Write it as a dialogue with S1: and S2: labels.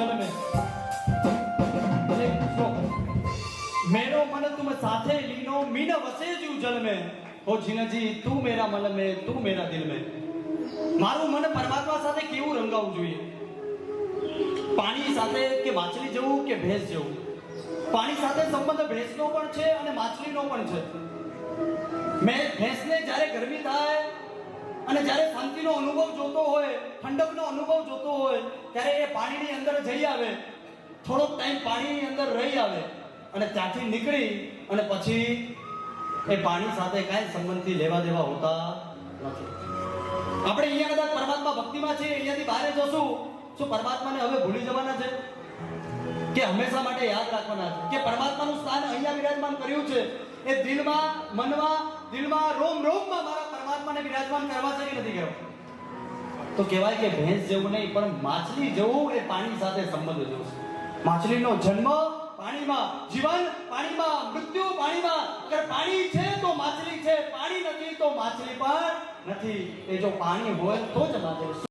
S1: जल में। मेरो मन तुम साथे लीनो मीन वसे जू जल में। ओ जिनजी तू मेरा मन में तू मेरा दिल में। मारू मन परमात्मा साथे केवू रंगावू જોઈએ? પાણી સાથે કે માછલી જેવું કે ભેંસ જેવું? પાણી સાથે સંબંધ ભેંસનો પણ છે અને માછલીનો પણ છે. મેં ભેંસને જ્યારે ગરમી થાય અને જ્યારે શાંતિનો અનુભવ જોતો હોય, ઠંડકનો અનુભવ જોતો હોય, ત્યારે એ પાણીની અંદર જઈ આવે, થોડોક ટાઈમ પાણીની અંદર રહી આવે અને ત્યાંથી નીકળી અને પછી એ પાણી સાથે કાંઈ સંબંધથી લેવા દેવા હોતા નથી. આપણે અહીંયા કદાચ પરમાત્મા ભક્તિમાં છે, અહીંયાથી બહાર જશું, શું પરમાત્માને હવે ભૂલી જવાના છે કે હંમેશા માટે યાદ રાખવાના છે કે પરમાત્માનું સ્થાન અહીંયા વિરાજમાન કર્યું છે? એ દિલમાં, મનમાં, દિલમાં, રોમ રોમમાં મારા પરમાત્માને વિરાજમાન કરવા છે કે નથી કરવા? તો કહેવાય કે ભેંસ જેવું નહીં પણ માછલી જેવું એ પાણી સાથે સંબંધ જેવો છે. માછલીનો જન્મ પાણીમાં, જીવન પાણીમાં, મૃત્યુ પાણીમાં. અગર પાણી છે તો માછલી છે, પાણી નથી તો માછલી પણ નથી. એ જો પાણી હોય તો જ માછલી